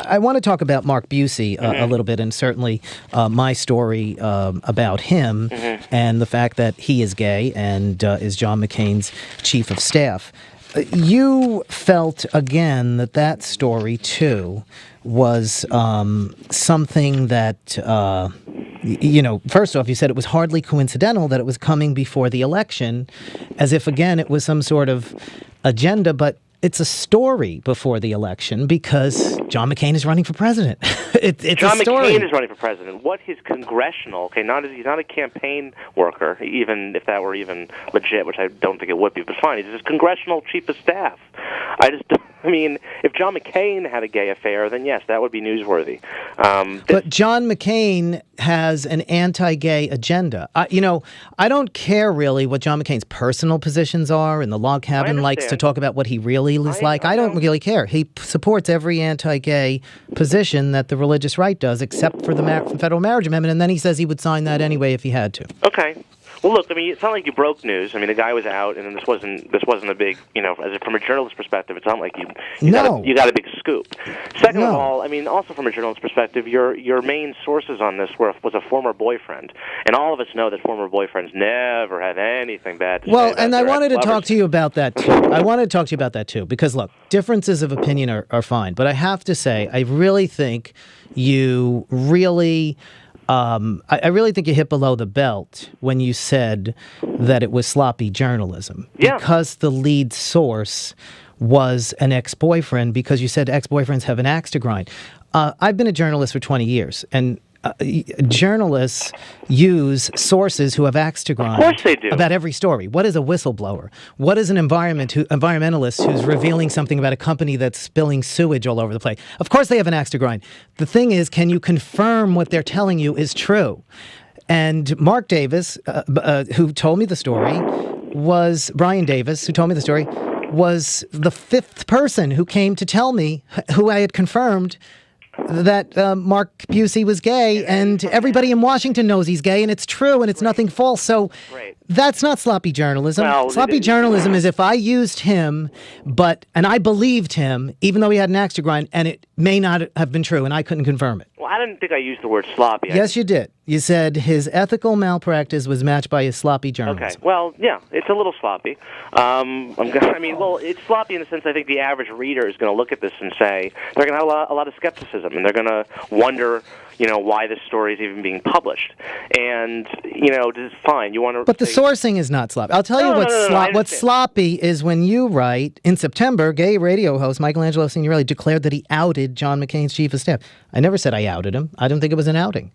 I want to talk about Mark Buse a little bit, and certainly my story about him and the fact that he is gay and is John McCain's chief of staff. You felt, again, that story, too, was something that, first off, you said it was hardly coincidental that it was coming before the election, as if, again, it was some sort of agenda, but it's a story before the election because John McCain is running for president. It's John a story. McCain is running for president. What his congressional, he's not a campaign worker, even if that were even legit, which I don't think it would be, but fine, he's his congressional chief of staff. If John McCain had a gay affair, then yes, that would be newsworthy. But John McCain has an anti-gay agenda. I don't care really what John McCain's personal positions are, and the log cabin likes to talk about what he really is like. I don't really care. He supports every anti-gay position that the religious right does, except for the federal marriage amendment, and then he says he would sign that anyway if he had to. Okay. Well, look, it's not like you broke news. The guy was out, and this wasn't a big, from a journalist perspective, it's not like you got a big scoop. Second of all, also from a journalist perspective, your main sources on this was a former boyfriend, and all of us know that former boyfriends never have anything bad to say. Well, and I wanted to talk to you about that too. Because look, differences of opinion are fine, but I have to say, I really think you really. I really think you hit below the belt when you said that it was sloppy journalism. Yeah. Because the lead source was an ex-boyfriend, because you said ex-boyfriends have an axe to grind. I've been a journalist for 20 years, and journalists use sources who have axe to grind. Of course they do. About every story. What is a whistleblower? What is an environmentalist who's revealing something about a company that's spilling sewage all over the place? Of course they have an axe to grind. The thing is, can you confirm what they're telling you is true? And Mark Davis, who told me the story, was Brian Davis, who told me the story, was the fifth person who came to tell me, who I had confirmed, that Mark Buse was gay, and everybody in Washington knows he's gay, and it's true, and it's nothing false. So that's not sloppy journalism. Well, sloppy journalism is if I used him, and I believed him, even though he had an axe to grind, and it may not have been true, and I couldn't confirm it. Well, I didn't think I used the word sloppy. Yes, you did. You said his ethical malpractice was matched by his sloppy journalism. Okay. Well, yeah, it's a little sloppy. It's sloppy in the sense I think the average reader is going to look at this and say they're going to have a lot of skepticism, and they're going to wonder, why this story is even being published. And, this is fine. You want to. But the sourcing is not sloppy. I'll tell you what's sloppy is when you write, in September, gay radio host Michelangelo Signorelli declared that he outed John McCain's chief of staff. I never said I outed him. I don't think it was an outing.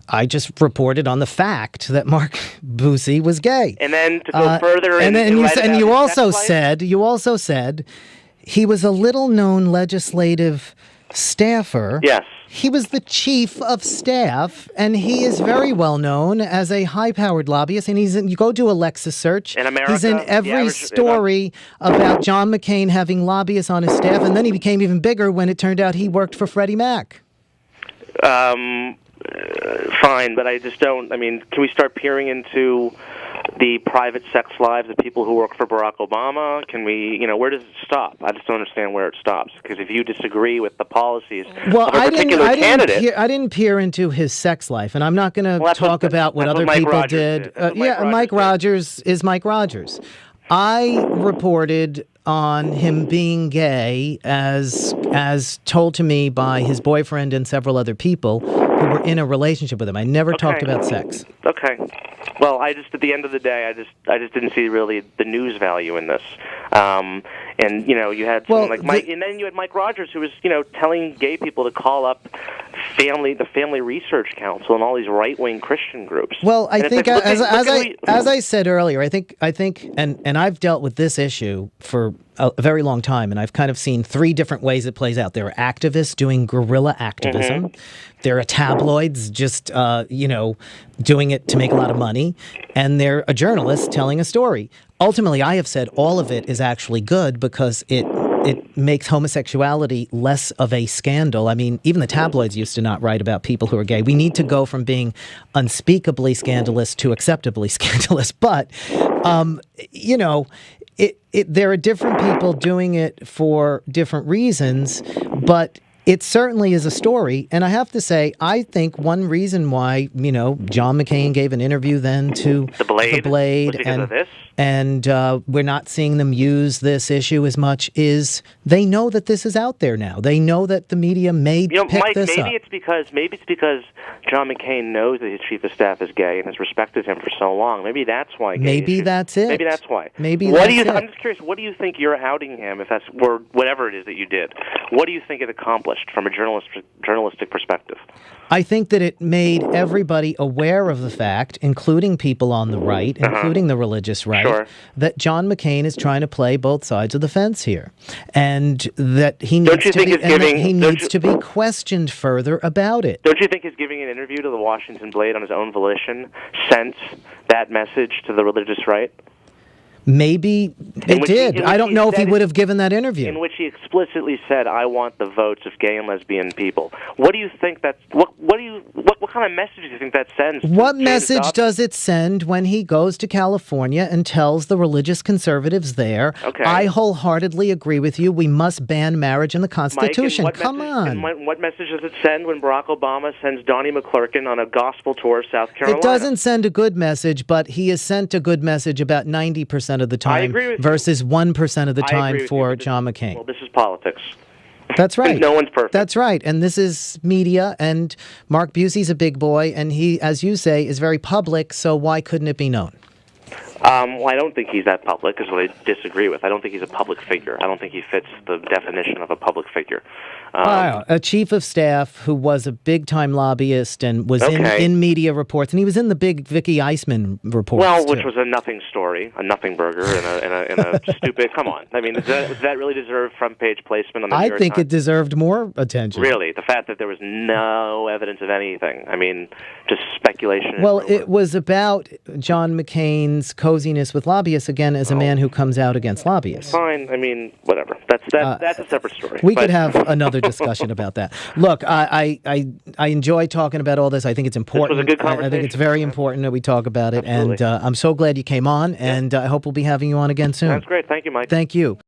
I just reported on the fact that Mark Buse was gay. And then to go further, you also said he was a little-known legislative staffer. Yes. He was the chief of staff, and he is very well known as a high-powered lobbyist. And you go do a Lexis search. In America, he's in every story about John McCain having lobbyists on his staff, and then he became even bigger when it turned out he worked for Freddie Mac. Fine, but I just don't. Can we start peering into the private sex lives of people who work for Barack Obama? Can we, where does it stop? I just don't understand where it stops. Because if you disagree with the policies of a particular candidate... I didn't peer into his sex life, and I'm not going to talk about what other people did. Mike Rogers is Mike Rogers. I reported on him being gay as told to me by his boyfriend and several other people who were in a relationship with him. I never talked about sex. Okay. Well, at the end of the day, I just didn't see really the news value in this. And you had someone like Mike, and then you had Mike Rogers, who was telling gay people to call up the Family Research Council and all these right-wing Christian groups. Well, I think as I said earlier, I think, and I've dealt with this issue for a very long time, and I've kind of seen three different ways it plays out. There are activists doing guerrilla activism. Mm-hmm. There are tabloids just, doing it to make a lot of money. And there are journalists telling a story. Ultimately, I have said all of it is actually good because it makes homosexuality less of a scandal. Even the tabloids used to not write about people who are gay. We need to go from being unspeakably scandalous to acceptably scandalous. But, there are different people doing it for different reasons, but It certainly is a story, and I have to say, I think one reason why, John McCain gave an interview then to The Blade and we're not seeing them use this issue as much is they know that this is out there now. They know that the media may pick Mike, this up. Maybe it's because John McCain knows that his chief of staff is gay and has respected him for so long. Maybe that's why. Maybe that's it. Maybe that's why. I'm just curious. What do you think you're outing him, if that's or whatever it is that you did? What do you think it accomplished from a journalistic perspective? I think that it made everybody aware of the fact, including people on the right, including the religious right, that John McCain is trying to play both sides of the fence here, and that he needs to be questioned further about it. Don't you think his giving an interview to the Washington Blade on his own volition sent that message to the religious right? Maybe it did. I don't know if he would have given that interview. In which he explicitly said, "I want the votes of gay and lesbian people." What do you think that? What kind of message do you think that sends? What message does it send when he goes to California and tells the religious conservatives there, "I wholeheartedly agree with you. We must ban marriage in the Constitution"? Mike, Come on. What message does it send when Barack Obama sends Donnie McClurkin on a gospel tour of South Carolina? It doesn't send a good message, but he has sent a good message about 90% of the time versus 1% of the time for John McCain. Well, this is politics. That's right. No one's perfect. That's right. And this is media, and Mark Busey's a big boy, and he, as you say, is very public, so why couldn't it be known? Well, I don't think he's that public, is what I disagree with. I don't think he's a public figure. I don't think he fits the definition of a public figure. A chief of staff who was a big-time lobbyist and was in media reports, and he was in the big Vicky Eisman reports. Well, which was a nothing story, a nothing burger, and a stupid. Come on, I mean, does that really deserve front-page placement on the New York Times? I think it deserved more attention. Really, the fact that there was no evidence of anything. I mean, just speculation. Well, it was about John McCain's coziness with lobbyists, again, as a man who comes out against lobbyists. Fine, I mean, whatever. That's a separate story. We could have another discussion about that. Look, I enjoy talking about all this. I think it's important. This was a good conversation. I think it's very important that we talk about it. Absolutely. And I'm so glad you came on, and I hope we'll be having you on again soon. That's great. Thank you, Mike. Thank you.